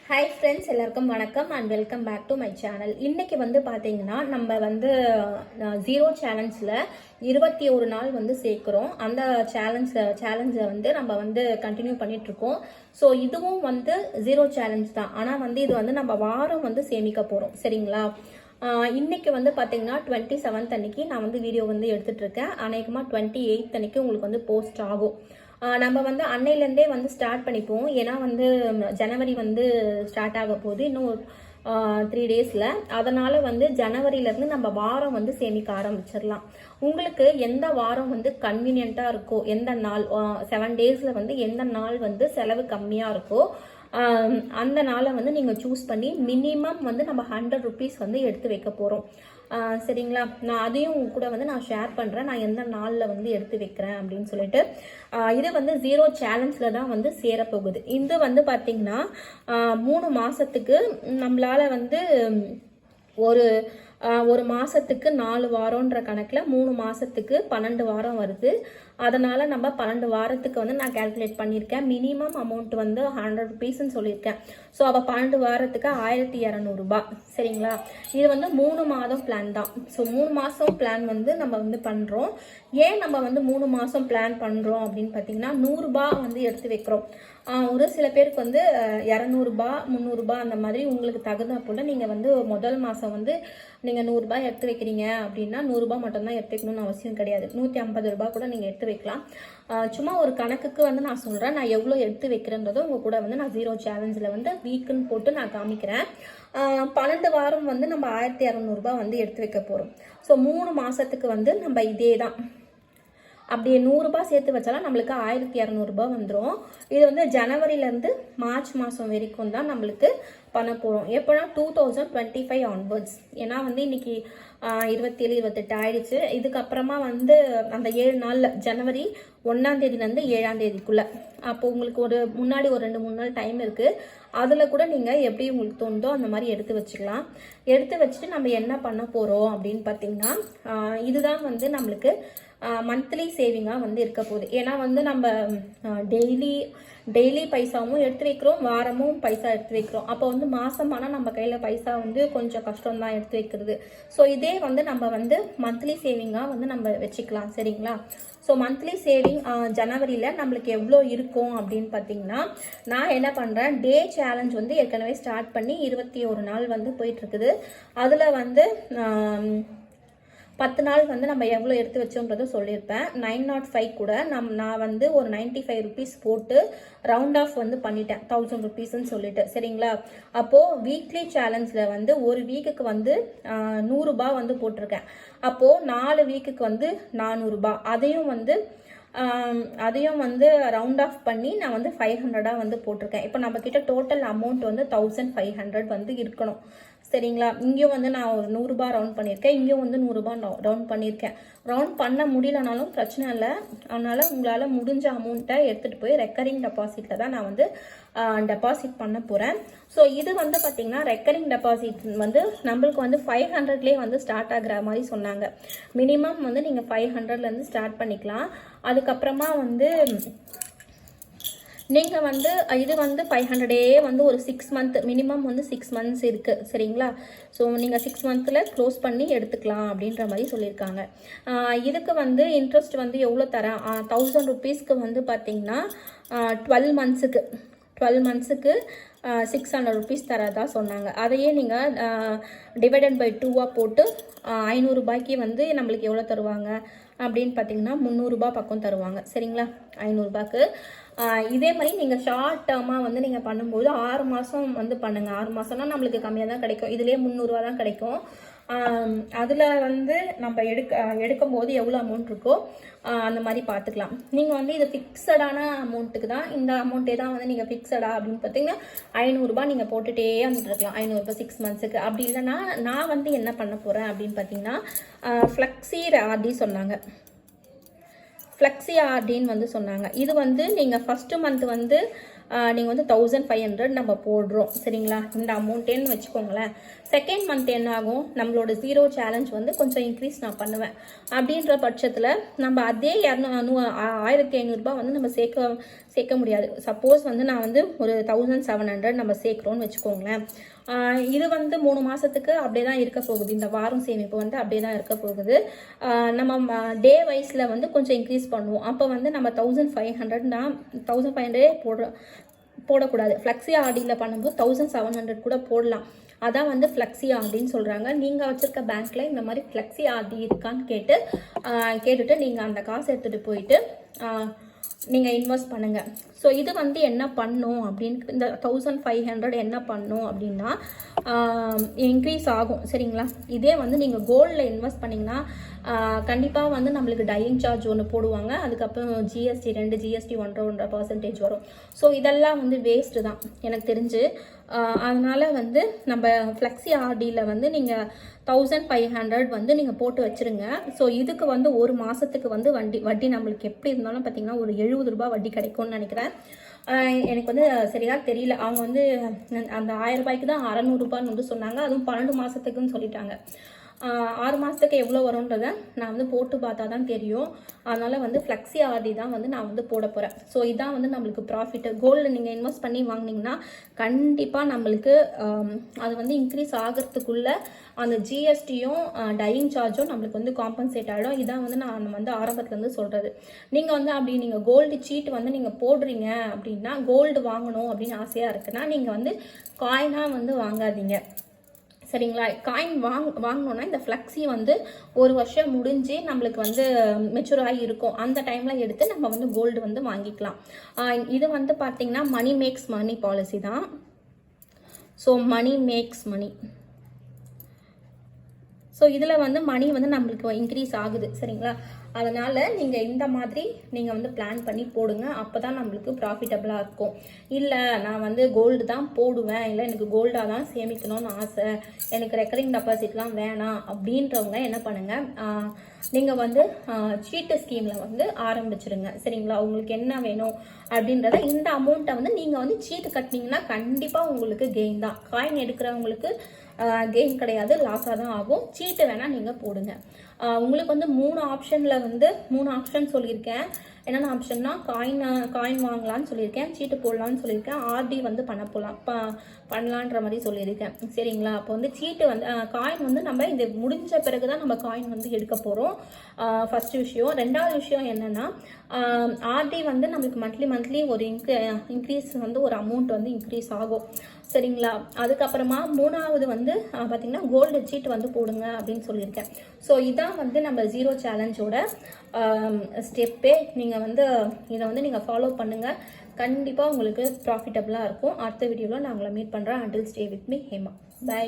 Hi friends, எல்லாருக்கும் வணக்கம் and welcome back to my channel. இன்னைக்கு பார்த்தீங்கன்னா நம்ம ஜீரோ சேலஞ்சில் 21 நாள் சேர்க்குறோம். அந்த சேலஞ்சை நம்ம கண்டினியூ பண்ணிகிட்ருக்கோம். ஸோ இதுவும் ஜீரோ சேலஞ்ச் தான். ஆனால் இது நம்ம வாரம் சேமிக்க போகிறோம். சரிங்களா? இன்னைக்கு பார்த்தீங்கன்னா 27th அன்னைக்கு நான் வீடியோ எடுத்துட்டு இருக்கேன். அநேகமாக 28th அன்னைக்கு உங்களுக்கு போஸ்ட் ஆகும். நம்ம அன்னையிலேருந்தே ஸ்டார்ட் பண்ணிப்போம். ஏன்னா ஜனவரி ஸ்டார்ட் ஆக போகுது இன்னும் 3 டேஸில். அதனால் ஜனவரியிலேருந்து நம்ம வாரம் சேமிக்க ஆரம்பிச்சிடலாம். உங்களுக்கு எந்த வாரம் கன்வீனியண்ட்டாக இருக்கோ, எந்த நாள் 7 டேஸில் எந்த நாள் செலவு கம்மியாக இருக்கோ அந்த நாளை நீங்கள் சூஸ் பண்ணி மினிமம் நம்ம 100 rupees எடுத்து வைக்க போகிறோம். சரிங்களா? நான் அதையும் கூட நான் ஷேர் பண்ணுறேன், நான் எந்த நாளில் எடுத்து வைக்கிறேன் அப்படின்னு சொல்லிட்டு. இது ஜீரோ சேலஞ்சில் தான் சேரப்போகுது. இது பார்த்தீங்கன்னா 3 மாதத்துக்கு நம்மளால் ஒரு மாதத்துக்கு 4 வாரம்ன்ற கணக்கில் 3 மாதத்துக்கு 12 வாரம் வருது. அதனால் நம்ம 12 வாரத்துக்கு நான் கால்குலேட் பண்ணியிருக்கேன். மினிமம் அமௌண்ட் 100 rupeesன்னு சொல்லியிருக்கேன். ஸோ அப்போ 12 வாரத்துக்கு 1200 ரூபாய். சரிங்களா? இது 3 மாதம் பிளான் தான். ஸோ 3 மாதம் பிளான் நம்ம பண்ணுறோம். ஏன் நம்ம 3 மாதம் பிளான் பண்ணுறோம் அப்படின்னு பார்த்தீங்கன்னா 100 ரூபாய் எடுத்து வைக்கிறோம். ஒரு சில பேருக்கு 200 ரூபாய் 300 ரூபாய் அந்த மாதிரி உங்களுக்கு தகுந்த போல் நீங்கள் முதல் மாதம் நீங்கள் 100 ரூபாய் எடுத்து வைக்கிறீங்க அப்படின்னா 100 ரூபாய் மட்டும்தான் எடுத்து வைக்கணும்னு அவசியம் கிடையாது. 150 ரூபாய் கூட நீங்கள் எடுத்து வைக்கலாம். சும்மா ஒரு கணக்குக்கு நான் சொல்கிறேன். நான் எவ்வளோ எடுத்து வைக்கிறேன்றதும் உங்கள் கூட நான் ஜீரோ சேலஞ்சில் வீக்குன்னு போட்டு நான் காமிக்கிறேன். 12 வாரம் நம்ம 1200 ரூபாய் எடுத்து வைக்க போகிறோம். ஸோ 3 மாதத்துக்கு நம்ம இதே தான். அப்படியே 100 ரூபாய் சேர்த்து வச்சாலும் நம்மளுக்கு 1200 ரூபாய் வந்துடும். இது ஜனவரியிலேருந்து மார்ச் மாதம் வரைக்கும் தான் நம்மளுக்கு பண்ண போகிறோம். எப்போனா 2025 ஆன்வர்ட்ஸ். ஏன்னா இன்னைக்கு 27 28 ஆயிடுச்சு. இதுக்கப்புறமா அந்த 7 நாளில் ஜனவரி 1ஆம் தேதியிலேருந்து 7ஆம் தேதிக்குள்ளே, அப்போ உங்களுக்கு முன்னாடி ஒரு 2-3 நாள் டைம் இருக்குது. அதில் கூட நீங்கள் எப்படி உங்களுக்கு தோணுதோ அந்த மாதிரி எடுத்து வச்சுக்கலாம். எடுத்து வச்சுட்டு நம்ம என்ன பண்ண போகிறோம் அப்படின்னு பார்த்தீங்கன்னா இதுதான் நம்மளுக்கு மந்த்லி சேவிங்காக இருக்க போகுது. ஏன்னா நம்ம டெய்லி பைசாவும் எடுத்து வைக்கிறோம், வாரமும் பைசா எடுத்து வைக்கிறோம். அப்போ மாதமானால் நம்ம கையில் பைசா கொஞ்சம் கஷ்டம்தான் எடுத்து வைக்கிறது. ஸோ இதே நம்ம மந்த்லி சேவிங்காக நம்ம வச்சுக்கலாம். சரிங்களா? ஸோ மந்த்லி சேவிங் ஜனவரியில் நம்மளுக்கு எவ்வளோ இருக்கும் அப்படின்னு பார்த்தீங்கன்னா நான் என்ன பண்ணுறேன், டே சேலஞ்ச் ஏற்கனவே ஸ்டார்ட் பண்ணி 21 நாள் போயிட்டுருக்குது. அதில் 10 நாள் நம்ம எவ்வளோ எடுத்து வச்சோன்றதை சொல்லியிருப்பேன். 905 கூட நான் ஒரு 95 rupees போட்டு ரவுண்ட் ஆஃப் பண்ணிட்டேன் 1000 rupeesன்னு சொல்லிட்டு. சரிங்களா? அப்போது வீக்லி சேலஞ்சில் ஒரு வீக்குக்கு 100 ரூபாய் போட்டிருக்கேன். அப்போது 4 வீக்குக்கு 400 ரூபாய். அதையும் ரவுண்ட் ஆஃப் பண்ணி நான் 500 போட்டிருக்கேன். இப்போ நம்ம கிட்ட டோட்டல் அமௌண்ட் 1500 இருக்கணும். சரிங்களா? இங்கேயும் நான் ஒரு 100 ரூபாய் ரவுண்ட் பண்ணியிருக்கேன். இங்கேயும் 100 ரூபாய் ரவுண்ட் பண்ணியிருக்கேன். ரவுண்ட் பண்ண முடியலனாலும் பிரச்சனை இல்லை. அதனால் உங்களால் முடிஞ்ச அமௌண்ட்டை எடுத்துகிட்டு போய் ரெக்கரிங் டெபாசிட்டில் தான் நான் டெபாசிட் பண்ண போகிறேன். ஸோ இது பார்த்தீங்கன்னா ரெக்கரிங் டெபாசிட் நம்மளுக்கு 500லேயே ஸ்டார்ட் ஆகிற மாதிரி சொன்னாங்க. மினிமம் நீங்கள் 500லேருந்து ஸ்டார்ட் பண்ணிக்கலாம். அதுக்கப்புறமா நீங்கள் இது 500 ஒரு 6 month மினிமம் 6 months இருக்குது. சரிங்களா? ஸோ நீங்கள் 6 monthல க்ளோஸ் பண்ணி எடுத்துக்கலாம் அப்படின்ற மாதிரி சொல்லியிருக்காங்க. இதுக்கு இன்ட்ரெஸ்ட் எவ்வளோ தரேன், 1000 rupeesக்கு பார்த்தீங்கன்னா 12 monthsக்கு 600 rupees தரதா சொன்னாங்க. அதையே நீங்கள் டிவைடட் பை 2 போட்டு 500 ரூபாய்க்கு நம்மளுக்கு எவ்வளோ தருவாங்க அப்படின்னு பார்த்தீங்கன்னா 300 ரூபாய் பக்கம் தருவாங்க. சரிங்களா? 500 ரூபாய்க்கு. இதே மாதிரி நீங்கள் ஷார்ட் டேர்மாக நீங்கள் பண்ணும்போது 6 மாதம் பண்ணுங்கள். 6 மாதம்னா நம்மளுக்கு கம்மியாக தான் கிடைக்கும். இதுலேயே 300 ரூபா தான் கிடைக்கும். அதில் நம்ம எடுக்கும்போது எவ்வளோ அமௌண்ட் இருக்கோ அந்த மாதிரி பார்த்துக்கலாம். நீங்கள் இது ஃபிக்ஸடான அமௌண்ட்டுக்கு தான், இந்த அமௌண்ட்டே தான் நீங்கள் ஃபிக்ஸடா அப்படின்னு பார்த்தீங்கன்னா 500 ரூபாய் நீங்கள் போட்டுகிட்டே இருக்கலாம். 500 ரூபாய் 6 monthsக்கு. அப்படி இல்லைன்னா நான் என்ன பண்ண போகிறேன் அப்படின்னு பார்த்தீங்கன்னா ஃப்ளெக்ஸி ஆர்டி சொன்னாங்க. ஃப்ளெக்ஸி ஆர்டின்னு சொன்னாங்க. இது நீங்கள் ஃபஸ்ட்டு மந்த் நீங்கள் 1500 நம்ம போடுறோம். சரிங்களா? இந்த அமௌண்ட்டேன்னு வச்சுக்கோங்களேன். செகண்ட் மந்த் என்ன ஆகும், நம்மளோட ஜீரோ சேலஞ்ச் கொஞ்சம் இன்க்ரீஸ் நான் பண்ணுவேன். அப்படின்ற பட்சத்தில் நம்ம அதே 1500 ரூபாய் நம்ம சேர்க்க முடியாது. சப்போஸ் வந்து நான் வந்து ஒரு 1700 நம்ம சேர்க்குறோன்னு வச்சுக்கோங்களேன். இது வந்து 3 மாதத்துக்கு அப்படியே தான் இருக்க போகுது. இந்த வாரம் சேமிப்பு வந்து அப்படியே தான் இருக்க போகுது. நம்ம டே வைஸில் வந்து கொஞ்சம் இன்க்ரீஸ் பண்ணுவோம். அப்போ வந்து நம்ம 1500 போடக்கூடாது. ஃப்ளெக்ஸி ஆர்டியில் பண்ணும்போது 1700 கூட போடலாம். அதான் வந்து ஃப்ளெக்ஸி ஆர்டின்னு சொல்கிறாங்க. நீங்கள் வச்சுருக்க பேங்க்கில் இந்த மாதிரி ஃப்ளெக்ஸி ஆர்டி இருக்கான்னு கேட்டுட்டு நீங்கள் அந்த காசை எடுத்துகிட்டு போயிட்டு நீங்கள் இன்வெஸ்ட் பண்ணுங்கள். ஸோ இது வந்து என்ன பண்ணும் அப்படின்னு, இந்த 1500 என்ன பண்ணும் அப்படின்னா இன்க்ரீஸ் ஆகும். சரிங்களா? இதே வந்து நீங்கள் கோல்டில் இன்வெஸ்ட் பண்ணிங்கன்னா கண்டிப்பாக வந்து நம்மளுக்கு டையிங் சார்ஜ் ஒன்று போடுவாங்க. அதுக்கப்புறம் ஜிஎஸ்டி 2 ஜிஎஸ்டி 1.5% வரும். ஸோ இதெல்லாம் வந்து வேஸ்ட்டு தான் எனக்கு தெரிஞ்சு. அதனால் வந்து நம்ம ஃப்ளெக்ஸி ஆர்டியில் வந்து நீங்கள் 1500 வந்து நீங்கள் போட்டு வச்சுருங்க. ஸோ இதுக்கு வந்து ஒரு மாதத்துக்கு வந்து வட்டி நம்மளுக்கு எப்படி இருந்தாலும் பார்த்தீங்கன்னா ஒரு 70 ரூபாய் வட்டி கிடைக்கும்னு நினைக்கிறேன். எனக்கு வந்து சரியாக தெரியல. அவங்க வந்து அந்த 1000 ரூபாய்க்கு தான் 600 ரூபான்னு வந்து சொன்னாங்க. அதுவும் 12 மாதத்துக்குன்னு சொல்லிட்டாங்க. 6 மாதத்துக்கு எவ்வளோ வரும்ன்றதை நான் வந்து போட்டு பார்த்தா தான் தெரியும். அதனால் வந்து ஃப்ளெக்ஸி ஆர்டி தான் வந்து நான் வந்து போட போகிறேன். ஸோ இதான் வந்து நம்மளுக்கு ப்ராஃபிட்டு. கோல்டில் நீங்கள் இன்வெஸ்ட் பண்ணி வாங்கினீங்கன்னா கண்டிப்பாக நம்மளுக்கு அது வந்து இன்க்ரீஸ் ஆகிறதுக்குள்ளே அந்த ஜிஎஸ்டியும் டையிங் சார்ஜும் நம்மளுக்கு வந்து காம்பன்சேட் ஆகிடும். இதான் வந்து நான் வந்து ஆரம்பத்துலேருந்து சொல்கிறது. நீங்கள் வந்து அப்படி நீங்கள் கோல்டு சீட் வந்து நீங்கள் போடுறீங்க அப்படின்னா, கோல்டு வாங்கணும் அப்படின்னு ஆசையாக இருக்குன்னா நீங்கள் வந்து காயினாக வந்து வாங்காதீங்க. சரிங்களா? காயின் வாங்கினோன்னா இந்த ஃப்ளெக்ஸி வந்து ஒரு வருஷம் முடிஞ்சு நம்மளுக்கு வந்து மெச்சூர் ஆகி இருக்கும். அந்த டைமில் எடுத்து நம்ம வந்து கோல்டு வந்து வாங்கிக்கலாம். இது வந்து பார்த்திங்கன்னா மணி மேக்ஸ் மணி பாலிசி தான். ஸோ மணி மேக்ஸ் மணி. ஸோ இதில் வந்து மணி வந்து நம்மளுக்கு இன்க்ரீஸ் ஆகுது. சரிங்களா? அதனால் நீங்கள் இந்த மாதிரி நீங்கள் வந்து பிளான் பண்ணி போடுங்க. அப்போ தான் நம்மளுக்கு ப்ராஃபிட்டபுளாக இருக்கும். இல்லை நான் வந்து கோல்டு தான் போடுவேன், இல்லை எனக்கு கோல்டாக தான் சேமிக்கணும்னு ஆசை, எனக்கு ரெக்கரிங் டெபாசிட்லாம் வேணாம் அப்படின்றவங்க என்ன பண்ணுங்கள், நீங்கள் வந்து சீட்டு ஸ்கீமில் வந்து ஆரம்பிச்சிருங்க. சரிங்களா? உங்களுக்கு என்ன வேணும் அப்படின்றத இந்த அமௌண்ட்டை வந்து நீங்கள் வந்து சீட்டு கட்டினீங்கன்னா கண்டிப்பாக உங்களுக்கு கெயின் தான். காயின் எடுக்கிறவங்களுக்கு கெயின் கிடையாது, லாஸாக தான் ஆகும். சீட்டு வேணால் நீங்கள் போடுங்க. உங்களுக்கு வந்து 3 ஆப்ஷன் சொல்லியிருக்கேன். என்னென்ன ஆப்ஷன்னா காயின் வாங்கலான்னு சொல்லியிருக்கேன், சீட்டு போடலான்னு சொல்லியிருக்கேன், ஆர்டி வந்து பண்ணலான்ற மாதிரி சொல்லியிருக்கேன். சரிங்களா? அப்போ வந்து சீட்டு வந்து காயின் வந்து நம்ம இந்த முடிஞ்ச பிறகு தான் நம்ம காயின் வந்து எடுக்க போகிறோம். ஃபர்ஸ்ட் விஷயம். ரெண்டாவது விஷயம் என்னென்னா, ஆர்டி வந்து நம்மளுக்கு மந்த்லி ஒரு இன்க்ரீஸ் வந்து ஒரு அமௌண்ட் வந்து இன்க்ரீஸ் ஆகும். சரிங்களா? அதுக்கப்புறமா 3வது வந்து பார்த்திங்கன்னா கோல்டு சீட் வந்து போடுங்க அப்படின்னு சொல்லியிருக்கேன். ஸோ இதான் வந்து நம்ம 0 சேலஞ்சோட ஸ்டெப்பே. நீங்கள் வந்து இதை வந்து நீங்கள் ஃபாலோ பண்ணுங்கள். கண்டிப்பாக உங்களுக்கு ப்ராஃபிட்டபுளாக இருக்கும். அடுத்த வீடியோவில் நான் உங்களை மீட் பண்ணுறேன். Until stay with me Hema. By.